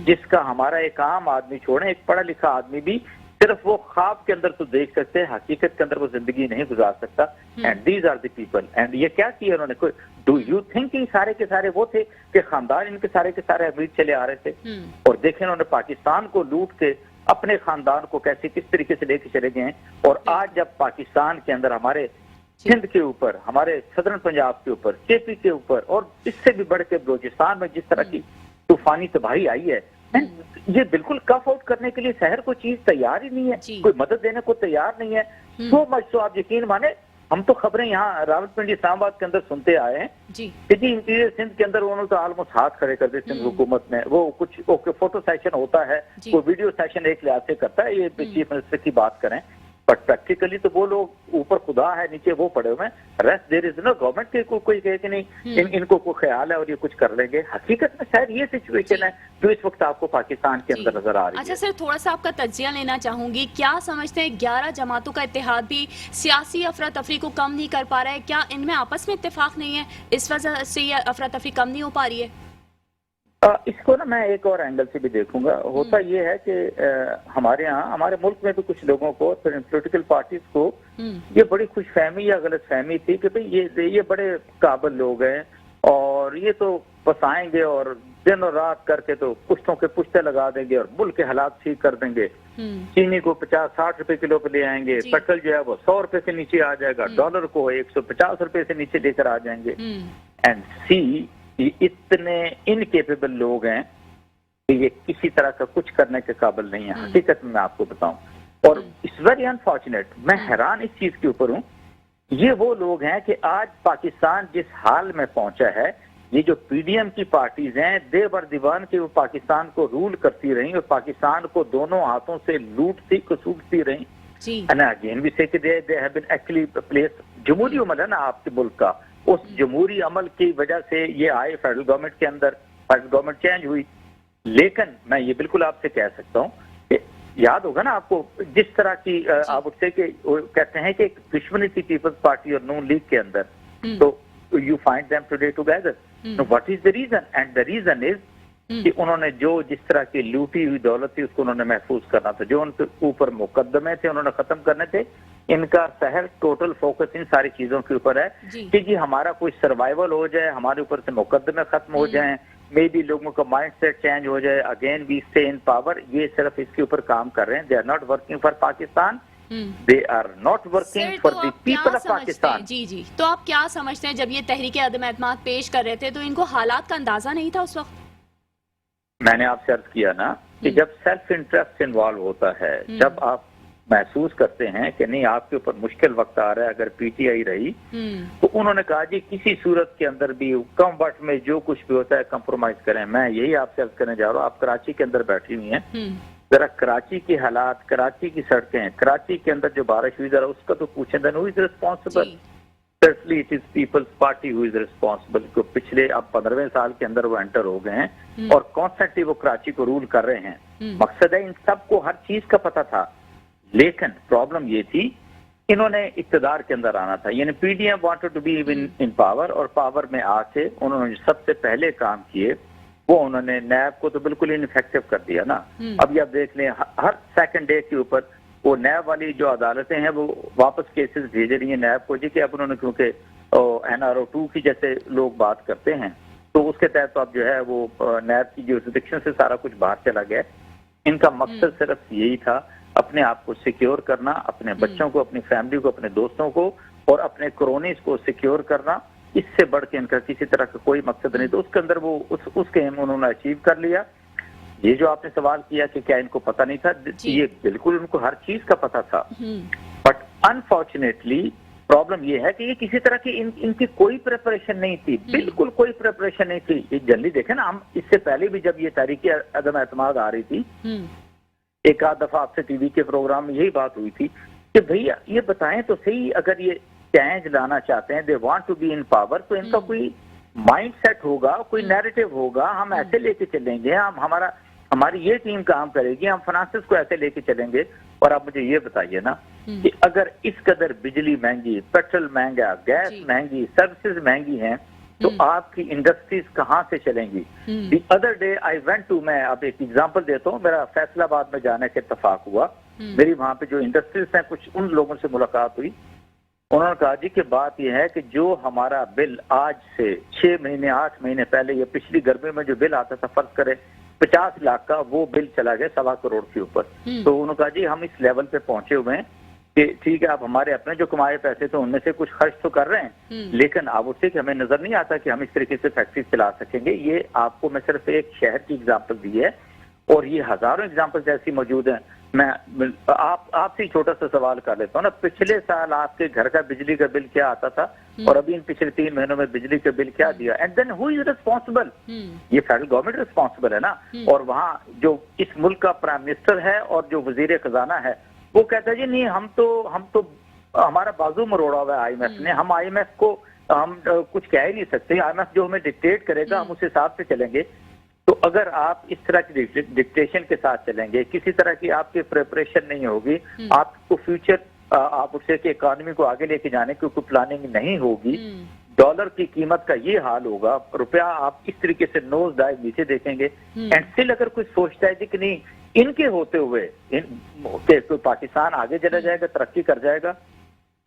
जिसका हमारा एक आम आदमी छोड़े, एक पढ़ा लिखा आदमी भी सिर्फ वो ख्वाब के अंदर तो देख सकते हैं, हकीकत के अंदर वो जिंदगी नहीं गुजार सकता। And these are the people. And ये क्या किया उन्होंने? कोई डू यू थिंक कि सारे के सारे वो थे कि खानदान इनके सारे के सारे अमीर चले आ रहे थे? और देखें उन्होंने पाकिस्तान को लूट के अपने खानदान को कैसे किस तरीके से लेके चले गए हैं। और आज जब पाकिस्तान के अंदर हमारे सिंध के ऊपर, हमारे सदर्न पंजाब के ऊपर, केपी के ऊपर और इससे भी बढ़ के बलोचिस्तान में जिस तरह की तूफानी तबाही आई है, ये बिल्कुल कफ आउट करने के लिए शहर को चीज तैयार ही नहीं है, कोई मदद देने को तैयार नहीं है। सो मच तो आप यकीन माने, हम तो खबरें यहाँ रावलपिंडी इस्लामाबाद के अंदर सुनते आए हैं कि जी इंटीरियर सिंध के अंदर उन्होंने तो ऑलमोस्ट हाथ खड़े कर दिए सिंध हुकूमत में। वो कुछ फोटो सेशन होता है, वो वीडियो सेशन एक लिहाज से करता है, ये चीफ मिनिस्टर की बात करें, बट प्रैक्टिकली तो वो लोग ऊपर खुदा है, नीचे वो पड़े हुए हैं। Rest there is no government के कोई कहे कि नहीं इनको कोई ख्याल है और ये कुछ कर लेंगे। हकीकत में शायद ये सिचुएशन है जो इस वक्त आपको पाकिस्तान के अंदर नजर आ रही है। अच्छा सर, थोड़ा सा आपका तज्जिया लेना चाहूंगी। क्या समझते हैं 11 जमातों का इत्तेहाद भी सियासी अफरा तफरी को कम नहीं कर पा रहा है? क्या इनमें आपस में इत्तेफाक नहीं है, इस वजह से ये अफरा तफरी कम नहीं हो पा रही है? इसको ना मैं एक और एंगल से भी देखूंगा। होता ये है कि हमारे यहाँ, हमारे मुल्क में भी कुछ लोगों को, पॉलिटिकल पार्टीज को ये बड़ी खुशफहमी या गलत फहमी थी कि भाई ये बड़े काबिल लोग हैं और ये तो बसाएंगे और दिन और रात करके तो पुश्तों के पुश्ते लगा देंगे और मुल्क के हालात ठीक कर देंगे। चीनी को 50-60 रुपए किलो पे ले आएंगे, पेट्रोल जो है वो 100 रुपए से नीचे आ जाएगा, डॉलर को 150 रुपए से नीचे लेकर आ जाएंगे। एंड सी इतने इनकेपेबल लोग हैं कि ये किसी तरह का कुछ करने के काबिल नहीं है। हकीकत में मैं आपको बताऊं, और इट्स वेरी अनफॉर्चुनेट, मैं हैरान इस चीज के ऊपर हूं। ये वो लोग हैं कि आज पाकिस्तान जिस हाल में पहुंचा है, ये जो पीडीएम की पार्टीज हैं, देवर दीवान के वो पाकिस्तान को रूल करती रही और पाकिस्तान को दोनों हाथों से लूटती कसूटती रही। एंड अगेन वी से कि they have been actually place, जमहूरी अमल है ना आपके मुल्क का, उस जमहूरी अमल की वजह से ये आए फेडरल गवर्नमेंट के अंदर, फेडरल गवर्नमेंट चेंज हुई। लेकिन मैं ये बिल्कुल आपसे कह सकता हूँ, याद होगा ना आपको जिस तरह की आप उससे कि कहते हैं कि दुश्मनी थी पीपल्स पार्टी और नून लीग के अंदर, तो you find them today together. What is the reason? And the reason is कि उन्होंने जो जिस तरह की लूटी हुई दौलत थी उसको उन्होंने महफूज करना था, जो उनके ऊपर मुकदमे थे उन्होंने खत्म करने थे। इनका शहर टोटल फोकस इन सारी चीजों के ऊपर है कि जी हमारा कोई सर्वाइवल हो जाए, हमारे ऊपर से मुकदमे खत्म हो जाएं, मे बी लोगों का माइंड सेट चेंज हो जाए, again we stay in power. ये सिर्फ इसके ऊपर काम कर रहे हैं। They are not working for Pakistan, they are not working for the people of Pakistan. जी, तो आप क्या समझते हैं, जब ये तहरीके अदम एतमाद पेश कर रहे थे तो इनको हालात का अंदाजा नहीं था उस वक्त? मैंने आपसे अर्ज किया ना कि जब सेल्फ इंटरेस्ट इन्वॉल्व होता है, जब आप महसूस करते हैं कि नहीं आपके ऊपर मुश्किल वक्त आ रहा है, अगर पीटीआई रही तो उन्होंने कहा जी किसी सूरत के अंदर भी कम वक्त में जो कुछ भी होता है कंप्रोमाइज करें। मैं यही आपसे अर्ज करने जा रहा हूँ, आप कराची के अंदर बैठी हुई हैं, जरा कराची की हालात, कराची की सड़कें, कराची के अंदर जो बारिश हुई जरा उसका तो पूछें, then who is responsible? Certainly it is People's Party who is responsible। को पिछले अब 15वें साल के अंदर वो एंटर हो गए हैं और कॉन्स्टेंटली वो कराची को रूल कर रहे हैं। मकसद है इन सबको हर चीज का पता था, लेकिन प्रॉब्लम ये थी इन्होंने इक्तदार के अंदर आना था, यानी PDM wanted to be in power, और पावर में आके उन्होंने सबसे पहले काम किए वो उन्होंने नैब को तो बिल्कुल इनफेक्टिव कर दिया ना। अभी आप देख लें हर सेकंड डे के ऊपर वो नैब वाली जो अदालतें हैं वो वापस केसेस भेज रही हैं नैब को जी कि अब उन्होंने, क्योंकि NRO2 की जैसे लोग बात करते हैं तो उसके तहत तो अब जो है वो नैब की जुरिसडिक्शन से सारा कुछ बाहर चला गया। इनका मकसद सिर्फ यही था अपने आप को सिक्योर करना, अपने बच्चों को, अपनी फैमिली को, अपने दोस्तों को और अपने क्रोनीज को सिक्योर करना, इससे बढ़ के इनका किसी तरह का कोई मकसद नहीं। तो उसके अंदर वो उसके एम उन्होंने अचीव कर लिया। ये जो आपने सवाल किया कि क्या इनको पता नहीं था, ये बिल्कुल उनको हर चीज का पता था, बट अनफॉर्चुनेटली प्रॉब्लम ये है कि ये किसी तरह की इनकी कोई प्रिपरेशन नहीं थी, बिल्कुल कोई प्रिपरेशन नहीं थी। ये जल्दी देखे ना, हम इससे पहले भी जब ये तहरीक अदम एतमाद आ रही थी, एक आध दफा आपसे टीवी के प्रोग्राम में यही बात हुई थी कि भैया ये बताएं तो सही, अगर ये चेंज लाना चाहते हैं, they want to be in power, तो इनका कोई माइंड सेट होगा, कोई नैरेटिव होगा, हम ऐसे लेके चलेंगे, हमारी ये टीम काम करेगी, हम फाइनेंसेस को ऐसे लेके चलेंगे। और आप मुझे ये बताइए ना कि अगर इस कदर बिजली महंगी, पेट्रोल महंगा, गैस महंगी, सर्विसेज महंगी हैं, तो आपकी इंडस्ट्रीज कहाँ से चलेंगी? The other day I went to, मैं अब एक एग्जांपल देता हूँ, मेरा फैसलाबाद में जाने का इत्तेफाक हुआ। मेरी वहां पे जो इंडस्ट्रीज हैं, कुछ उन लोगों से मुलाकात हुई। उन्होंने कहा जी कि बात यह है कि जो हमारा बिल आज से 6 महीने 8 महीने पहले, या पिछली गर्मी में जो बिल आता था, फर्ज करें 50 लाख का, वो बिल चला गया 1.25 करोड़ के ऊपर। तो उन्होंने कहा जी हम इस लेवल पे पहुंचे हुए हैं कि ठीक है, आप हमारे अपने जो कमाए पैसे तो उनमें से कुछ खर्च तो कर रहे हैं, लेकिन अब उससे कि हमें नजर नहीं आता कि हम इस तरीके से फैक्ट्री चला सकेंगे। ये आपको मैं सिर्फ एक शहर की एग्जाम्पल दी है, और ये हजारों एग्जाम्पल्स ऐसी मौजूद हैं। मैं आपसे छोटा सा सवाल कर लेता हूँ ना, पिछले साल आपके घर का बिजली का बिल क्या आता था, और अभी इन पिछले 3 महीनों में बिजली का बिल क्या दिया? And then who is responsible? ये फेडरल गवर्नमेंट रिस्पॉन्सिबल है ना। और वहाँ जो इस मुल्क का प्राइम मिनिस्टर है और जो वजीर खजाना है, वो कहता है जी नहीं, हम तो हमारा बाजू मरोड़ा हुआ है IMF ने, हम IMF को हम कुछ कह ही नहीं सकते, IMF जो हमें डिक्टेट करेगा हम उस हिसाब से चलेंगे। तो अगर आप इस तरह की डिक्टेशन के साथ चलेंगे, किसी तरह की आपकी प्रिपरेशन नहीं होगी, आपको फ्यूचर आप उससे कि इकोनॉमी को आगे लेके जाने की कोई प्लानिंग नहीं होगी, डॉलर की कीमत का ये हाल होगा, रुपया आप इस तरीके से नोज डाइव नीचे देखेंगे। एंड स्टिल अगर कोई सोचता है कि नहीं, इनके होते हुए तो पाकिस्तान आगे चला जाएगा, तरक्की कर जाएगा,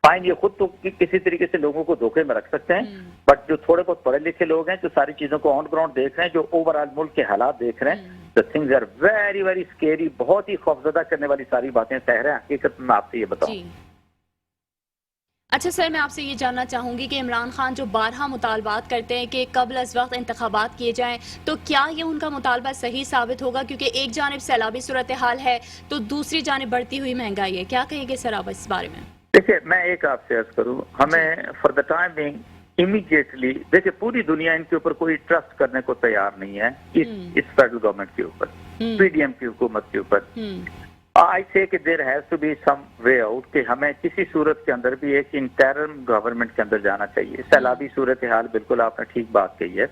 फाइन, ये खुद तो किसी तरीके से लोगों को धोखे में रख सकते हैं, बट जो थोड़े बहुत पढ़े लिखे लोग हैं, जो सारी चीजों को ऑन ग्राउंड देख रहे हैं, जो ओवरऑल मुल्क के हालात देख रहे हैं, the things are very very scary, बहुत ही खौफजदा करने वाली सारी बातें कह रहे हैं। हकीकत में आपसे ये बताऊं। अच्छा सर, मैं आपसे ये जानना चाहूंगी कि इमरान खान जो बारहा मुतालबात करते हैं कि कबल अज़ वक्त इंतखाबात किए जाएं, तो क्या ये उनका मुतालबा सही साबित होगा? क्योंकि एक जानिब सैलाबी सूरत हाल है, तो दूसरी जानिब बढ़ती हुई महंगाई है। क्या कहेंगे सर आप इस बारे में? देखिए, मैं एक आपसे अर्ज करूं, हमें for the time being immediately, देखिए पूरी दुनिया इनके ऊपर कोई ट्रस्ट करने को तैयार नहीं है, इस फेडरल गवर्नमेंट के ऊपर, PDM की हुकूमत के ऊपर। आई से कि there has to be some way out, कि हमें किसी सूरत के अंदर भी एक इंटरिम गवर्नमेंट के अंदर जाना चाहिए। सैलाबी सूरत हाल, बिल्कुल आपने ठीक बात कही है।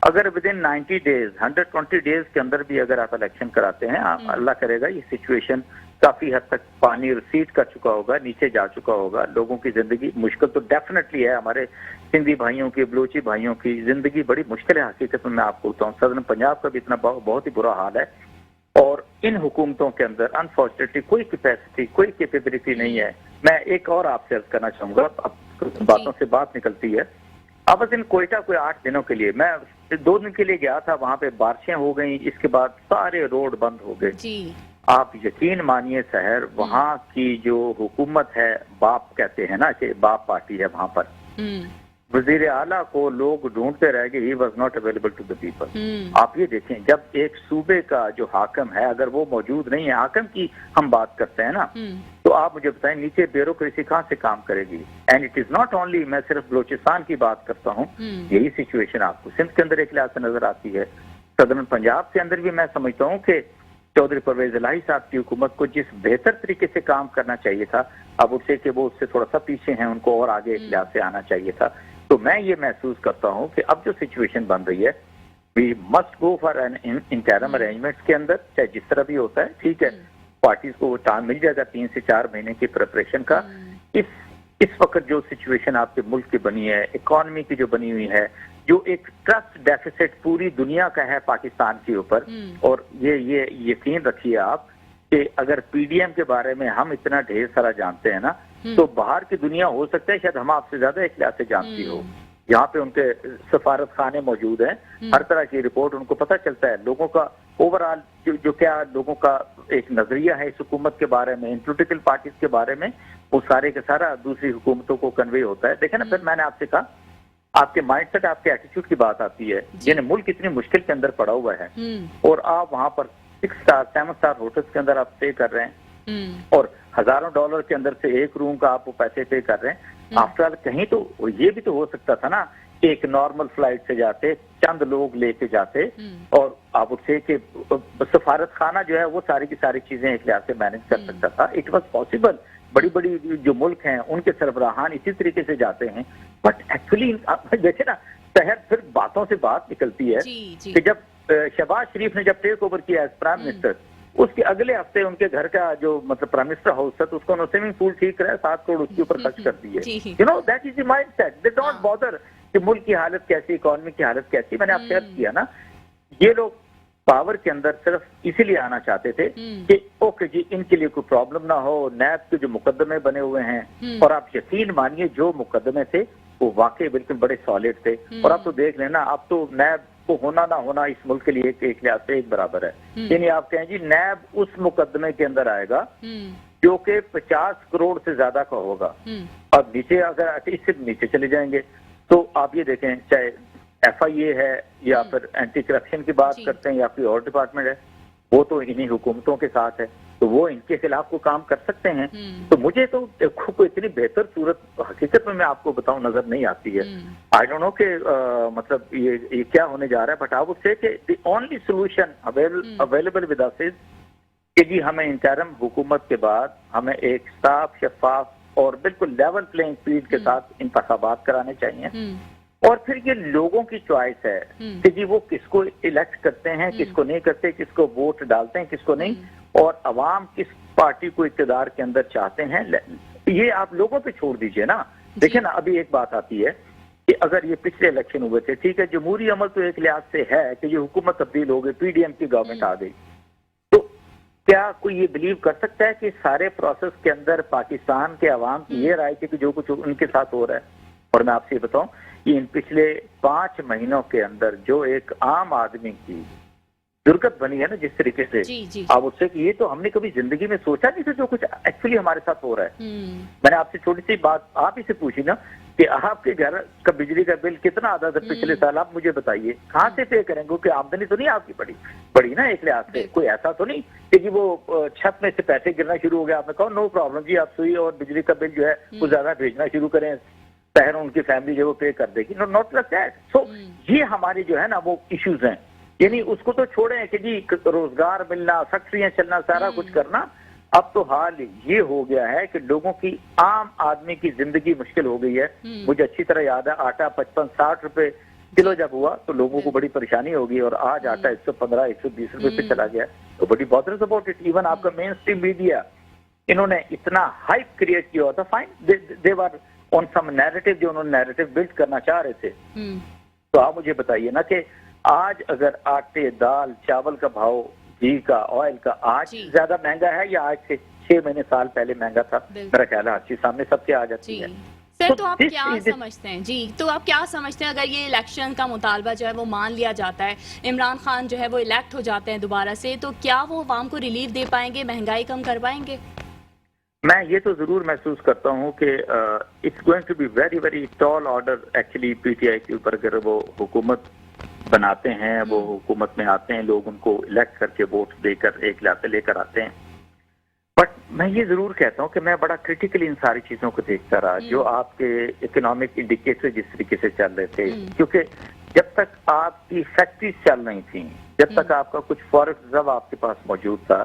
अगर विद इन 90 डेज 120 डेज के अंदर भी अगर आप इलेक्शन कराते हैं, अल्लाह करेगा ये सिचुएशन काफी हद तक पानी रिसीड कर चुका होगा, नीचे जा चुका होगा, लोगों की जिंदगी मुश्किल तो डेफिनेटली है। हमारे सिंधी भाइयों की, बलोची भाइयों की जिंदगी बड़ी मुश्किल है। हकीकत में मैं आपको बताऊं, सदर्न पंजाब का भी इतना बहुत ही बुरा हाल है, और इन हुकूमतों के अंदर अनफॉर्चुनेटली कोई कैपेसिटी, कोई कैपेबिलिटी नहीं है। मैं एक और आपसे अर्ज करना चाहूंगा, अब बातों से बात निकलती है। अब दिन कोयटा कोई 8 दिनों के लिए, मैं 2 दिन के लिए गया था, वहां पे बारिशें हो गई, इसके बाद सारे रोड बंद हो गए। आप यकीन मानिए शहर, वहाँ की जो हुकूमत है, बाप कहते हैं ना कि बाप पार्टी है वहां पर, वजीर आला को लोग ढूंढते रह गए, he was not available to the people. आप ये देखें, जब एक सूबे का जो हाकिम है, अगर वो मौजूद नहीं है, हाकिम की हम बात करते हैं ना, तो आप मुझे बताएं नीचे ब्यूरोक्रेसी कहाँ से काम करेगी? And it is not only, मैं सिर्फ बलोचिस्तान की बात करता हूँ, यही सिचुएशन आपको सिंध के अंदर एक लिहाज से नजर आती है। सदर्न पंजाब के अंदर भी मैं समझता हूँ कि चौधरी परवेज इलाही साहब की हुकूमत को जिस बेहतर तरीके से काम करना चाहिए था, अब उससे कि वो उससे थोड़ा सा पीछे हैं, उनको और आगे एक लिहाज से आना चाहिए था। तो मैं ये महसूस करता हूं कि अब जो सिचुएशन बन रही है, we must go for an interim arrangements के अंदर, चाहे जिस तरह भी होता है, ठीक है, पार्टीज को टाइम मिल जाएगा 3 से 4 महीने की प्रिपरेशन का। इस वक्त जो सिचुएशन आपके मुल्क की बनी है, इकोनॉमी की जो बनी हुई है, जो एक ट्रस्ट डेफिसिट पूरी दुनिया का है पाकिस्तान के ऊपर, और ये यकीन रखिए आप कि अगर PDM के बारे में हम इतना ढेर सारा जानते हैं ना, तो बाहर की दुनिया हो सकता है शायद हम आपसे ज्यादा एक लिहाज से जानती हो। यहाँ पे उनके सफारत खाने मौजूद हैं, हर तरह की रिपोर्ट उनको पता चलता है। लोगों का ओवरऑल जो क्या लोगों का एक नजरिया है इस हुकूमत के बारे में, इन पॉलिटिकल पार्टीज के बारे में, वो सारे के सारा दूसरी हुकूमतों को कन्वे होता है। देखे ना, फिर मैंने आपसे कहा आपके माइंडसेट, आपके एटीट्यूड की बात आती है। यानी मुल्क इतनी मुश्किल के अंदर पड़ा हुआ है और आप वहाँ पर 6 स्टार 7 स्टार होटल्स के अंदर आप स्टे कर रहे हैं और हजारों डॉलर के अंदर से एक रूम का आप वो पैसे पे कर रहे हैं। आफ्टर ऑल कहीं तो ये भी तो हो सकता था ना कि एक नॉर्मल फ्लाइट से जाते, चंद लोग लेके जाते और आप उससे कि सफारत खाना जो है वो सारी की सारी चीजें एक लिहाज से मैनेज कर सकता था। It was possible. बड़ी बड़ी जो मुल्क हैं उनके सरबराहान इसी तरीके से जाते हैं। बट एक्चुअली देखे ना, शहर फिर बातों से बात निकलती है कि जब शहबाज शरीफ ने जब टेक ओवर किया एज प्राइम मिनिस्टर, उसके अगले हफ्ते उनके घर का जो मतलब प्राइम मिनिस्टर हाउस था, तो उसको स्विमिंग पूल ठीक करा, 7 करोड़ उसके ऊपर खर्च कर दिए। You know that is the mindset. They don't bother कि मुल्क की हालत कैसी, इकोनॉमी की हालत कैसी। मैंने आपसे अर्ज किया ना, ये लोग पावर के अंदर सिर्फ इसीलिए आना चाहते थे कि ओके जी, इनके लिए कोई प्रॉब्लम ना हो। नैब के जो मुकदमे बने हुए हैं, और आप यकीन मानिए जो मुकदमे थे वो वाकई बिल्कुल बड़े सॉलिड थे। और आप तो देख लेना, अब तो नैब को होना ना होना इस मुल्क के लिए एक लिहाज से एक बराबर है। यानी आप कहें जी, नैब उस मुकदमे के अंदर आएगा जो कि 50 करोड़ से ज्यादा का होगा। अब नीचे अगर इससे नीचे चले जाएंगे तो आप ये देखें, चाहे FIA है या फिर एंटी करप्शन की बात करते हैं या कोई और डिपार्टमेंट है, वो तो इन्हीं हुकूमतों के साथ है, तो वो इनके खिलाफ को काम कर सकते हैं। तो मुझे तो कोई इतनी बेहतर सूरत हकीकत में मैं आपको बताऊं नजर नहीं आती है। आई डोंट नो कि मतलब ये क्या होने जा रहा है। बट आई वुड से कि the only solution available with us is कि जी हमें इंटरिम हुकूमत के बाद हमें एक साफ, शफाफ और बिल्कुल लेवल प्लेइंग फील्ड के साथ इंतखाबात कराने चाहिए। और फिर ये लोगों की चॉइस है कि जी वो किसको इलेक्ट करते हैं, किसको नहीं करते, किसको वोट डालते हैं, किसको नहीं, और अवाम किस पार्टी को इक़्तिदार के अंदर चाहते हैं, ये आप लोगों पे छोड़ दीजिए ना। देखिए ना, अभी एक बात आती है कि अगर ये पिछले इलेक्शन हुए थे, ठीक है, जमहूरी अमल तो एक लिहाज से है कि ये हुकूमत तब्दील हो गई, PDM की गवर्नमेंट आ गई, तो क्या कोई ये बिलीव कर सकता है कि सारे प्रोसेस के अंदर पाकिस्तान के अवाम की ये राय थी कि जो कुछ उनके साथ हो रहा है? और मैं आपसे बताऊं कि इन पिछले 5 महीनों के अंदर जो एक आम आदमी की दुर्गत बनी है ना जिस तरीके से, आप उससे कि ये तो हमने कभी जिंदगी में सोचा नहीं था जो कुछ एक्चुअली हमारे साथ हो रहा है। मैंने आपसे छोटी सी बात आप ही से पूछी ना कि आपके घर का बिजली का बिल कितना आता था पिछले साल, आप मुझे बताइए कहाँ से पे करेंगे? क्योंकि आमदनी तो नहीं आपकी बड़ी ना एक लिहाज से, कोई ऐसा तो नहीं कि वो छत में से पैसे गिरना शुरू हो गया, आपने कहा नो प्रॉब्लम जी, आप सुई और बिजली का बिल जो है वो ज्यादा भेजना शुरू करें, शहर उनकी फैमिली जो वो पे कर देगी। Not like that. सो ये हमारी जो है ना वो इश्यूज हैं। यानी उसको तो छोड़े कि जी रोजगार मिलना, फैक्ट्रियां चलना, सारा कुछ करना, अब तो हाल ये हो गया है कि लोगों की, आम आदमी की जिंदगी मुश्किल हो गई है। मुझे अच्छी तरह याद है, आटा 55-60 रुपए किलो जब हुआ तो लोगों को बड़ी परेशानी होगी, और आज आटा 115-120 रुपए पे चला गया, तो बड़ी बॉदरस अबाउट इट। इवन आपका मेन स्ट्रीम मीडिया, इन्होंने इतना हाइप क्रिएट किया होता, fine they were on some narrative, जो उन्होंने नैरेटिव बिल्ड करना चाह रहे थे। तो आप मुझे बताइए ना कि आज अगर आटे, दाल, चावल का भाव, घी का, ऑयल का आज ज्यादा महंगा है या आज से 6 महीने साल पहले महंगा था? मेरा ख्याल है हर चीज सामने सबके आ जाती है। सर, तो आप क्या समझते हैं जी, तो आप क्या समझते हैं अगर ये इलेक्शन का मुतालबा जो है वो मान लिया जाता है, इमरान खान जो है वो इलेक्ट हो जाते हैं दोबारा से, तो क्या वो अवाम को रिलीफ दे पाएंगे, महंगाई कम कर पाएंगे? मैं ये तो जरूर महसूस करता हूँ कि it's going to be very very tall order actually PTI के ऊपर। अगर वो हुकूमत बनाते हैं, वो हुकूमत में आते हैं, लोग उनको इलेक्ट करके वोट देकर एक लाते लेकर आते हैं। बट मैं ये जरूर कहता हूँ कि मैं बड़ा क्रिटिकली इन सारी चीजों को देखता रहा, जो आपके इकोनॉमिक इंडिकेटर जिस तरीके से चल रहे थे, क्योंकि जब तक आपकी फैक्ट्रीज चल रही थी, जब तक आपका कुछ फॉरेक्स रिजर्व आपके पास मौजूद था,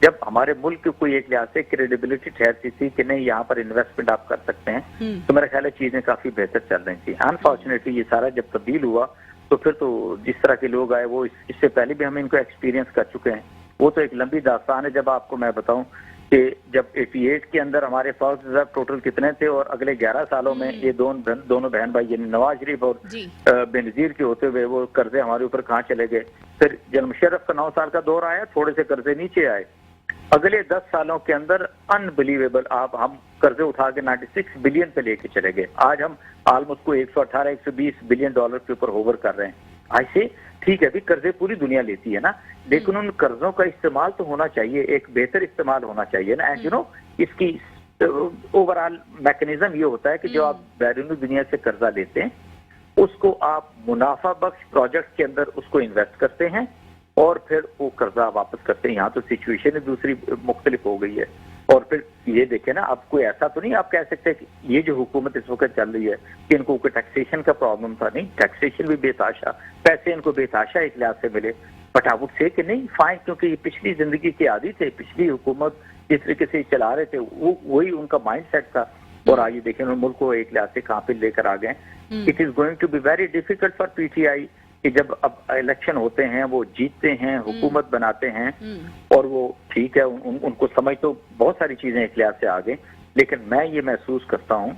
जब हमारे मुल्क की कोई एक लिहाज से क्रेडिबिलिटी ठहरती थी कि नहीं यहाँ पर इन्वेस्टमेंट आप कर सकते हैं, तो मेरा ख्याल है चीजें काफी बेहतर चल रही थी। अनफॉर्चुनेटली ये सारा जब तब्दील हुआ तो फिर तो जिस तरह के लोग आए वो इससे पहले भी हम इनको एक्सपीरियंस कर चुके हैं। वो तो एक लंबी दास्तान है। जब आपको मैं बताऊं कि जब 88 के अंदर हमारे फॉरेक्स रिजर्व टोटल कितने थे और अगले 11 सालों में ये दोनों बहन भाई यानी नवाज शरीफ और बेनजीर के होते हुए वो कर्जे हमारे ऊपर कहाँ चले गए। फिर जब मुशर्रफ का 9 साल का दौर आया, थोड़े से कर्जे नीचे आए। अगले 10 सालों के अंदर अनबिलीवेबल, आप हम कर्जे उठा के 96 बिलियन पे लेके चले गए। आज हम ऑलमोस्ट को 118-120 बिलियन डॉलर के ऊपर होवर कर रहे हैं। ऐसे ठीक है, अभी कर्जे पूरी दुनिया लेती है ना, लेकिन उन कर्जों का इस्तेमाल तो होना चाहिए, एक बेहतर इस्तेमाल होना चाहिए ना। एंड इसकी ओवरऑल मैकेनिज्म ये होता है कि जो आप बैरूनी दुनिया से कर्जा लेते हैं उसको आप मुनाफा बख्श प्रोजेक्ट के अंदर उसको इन्वेस्ट करते हैं और फिर वो कर्जा वापस करते हैं। यहाँ तो सिचुएशन ही दूसरी मुख्तलिफ हो गई है। और फिर ये देखें ना, अब कोई ऐसा तो नहीं आप कह सकते कि ये जो हुकूमत इस वक्त चल रही है कि इनको कोई टैक्सेशन का प्रॉब्लम था। नहीं, टैक्सेशन भी बेताशा, पैसे इनको बेताशा एक लिहाज से मिले, बट आई वुड से कि नहीं फाइन, क्योंकि ये पिछली जिंदगी के आदी थे, पिछली हुकूमत जिस तरीके से चला रहे थे वो वही उनका माइंड सेट था। और आइए देखें मुल्क को एक लिहाज से कहाँ पे लेकर आ गए। It is going to be very difficult for PTI कि जब अब इलेक्शन होते हैं वो जीतते हैं, हुकूमत बनाते हैं और वो ठीक है उनको समझ तो बहुत सारी चीजें एक लिहाज से आ गए, लेकिन मैं ये महसूस करता हूँ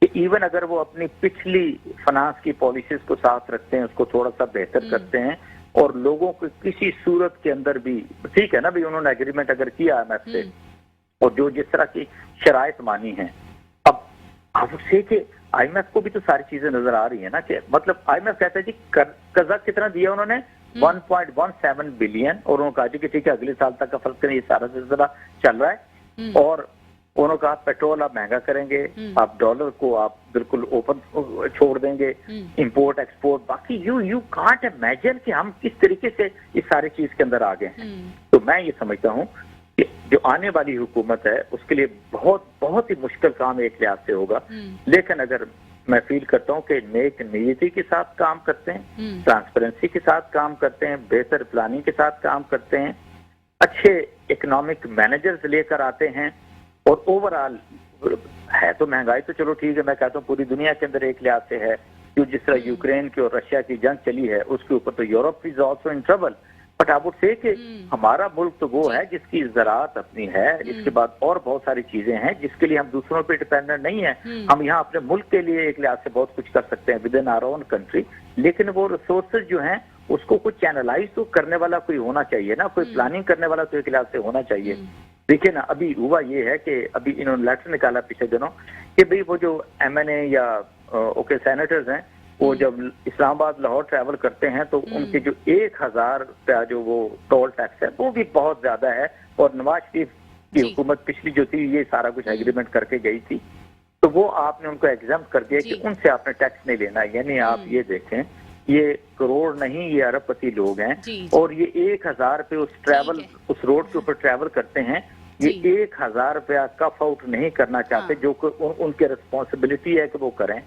कि इवन अगर वो अपनी पिछली फाइनेंस की पॉलिसीज को साथ रखते हैं, उसको थोड़ा सा बेहतर करते हैं और लोगों को किसी सूरत के अंदर भी ठीक है ना भाई, उन्होंने एग्रीमेंट अगर किया IMF से और जो जिस तरह की शराइत मानी है, अब आप उससे कि IMF को भी तो सारी चीजें नजर आ रही है ना कि मतलब IMF कहता है जी कर्जा कितना दिया उन्होंने 1.17 बिलियन और उन्होंने कहा कि ठीक है अगले साल तक का फर्क करें, ये सारा सिलसिला चल रहा है। और उन्होंने कहा पेट्रोल आप महंगा करेंगे, आप डॉलर को आप बिल्कुल ओपन छोड़ देंगे, इंपोर्ट एक्सपोर्ट, बाकी यू कांट इमेजिन कि हम किस तरीके से इस सारी चीज के अंदर आ गए हैं। तो मैं ये समझता हूँ कि जो आने वाली हुकूमत है उसके लिए बहुत बहुत ही मुश्किल काम एक लिहाज से होगा, लेकिन अगर मैं फील करता हूँ कि नेक नीयती के साथ काम करते हैं, ट्रांसपेरेंसी के साथ काम करते हैं, बेहतर प्लानिंग के साथ काम करते हैं, अच्छे इकोनॉमिक मैनेजर्स लेकर आते हैं और ओवरऑल है तो महंगाई तो चलो ठीक है, मैं कहता हूँ पूरी दुनिया के अंदर एक लिहाज से है, जो जिस तरह यूक्रेन की और रशिया की जंग चली है उसके ऊपर तो Europe is also in trouble, but I would say कि हमारा मुल्क तो वो है जिसकी ज़राअत अपनी है, इसके बाद और बहुत सारी चीजें हैं जिसके लिए हम दूसरों पे डिपेंडेंट नहीं है। हम यहाँ अपने मुल्क के लिए एक लिहाज से बहुत कुछ कर सकते हैं with in our own country, लेकिन वो रिसोर्सेज जो हैं उसको कुछ चैनलाइज तो करने वाला कोई होना चाहिए ना, कोई प्लानिंग करने वाला तो एक लिहाज से होना चाहिए। देखिए ना, अभी हुआ ये है कि अभी इन्होंने लेटर निकाला पिछले दिनों कि भाई वो जो MNA या सेनेटर्स हैं वो जब इस्लामाबाद लाहौर ट्रैवल करते हैं तो उनके जो 1000 रुपया जो वो टोल टैक्स है वो भी बहुत ज्यादा है, और नवाज शरीफ की हुकूमत पिछली जो थी ये सारा कुछ एग्रीमेंट करके गई थी, तो वो आपने उनको एग्जाम कर दिया कि उनसे आपने टैक्स नहीं लेना। यानी आप ये देखें, ये करोड़ नहीं, ये अरबपति लोग हैं और ये 1000 रुपये उस रोड के ऊपर ट्रैवल करते हैं, ये 1000 रुपया कफ आउट नहीं करना चाहते, जो उनकी रिस्पॉन्सिबिलिटी है कि वो करें।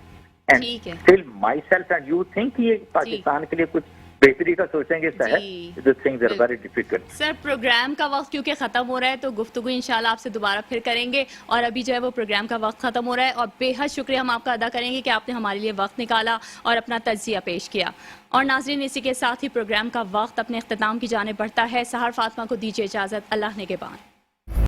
And still my self and you think ये पाकिस्तान के लिए कुछ बेहतरी का सोचेंगे वेरी डिफिकल्ट। सर प्रोग्राम का वक्त क्योंकि खत्म हो रहा है तो गुफ्तगू इंशाल्लाह आपसे दोबारा फिर करेंगे, और अभी जो है वो प्रोग्राम का वक्त खत्म हो रहा है और बेहद शुक्रिया हम आपका अदा करेंगे कि आपने हमारे लिए वक्त निकाला और अपना तज्जिया पेश किया। और नाज़रीन, इसी के साथ ही प्रोग्राम का वक्त अपने इख्तिताम की जाने बढ़ता है। सहर फातिमा को दीजिए इजाजत, अल्लाह ने के बाद।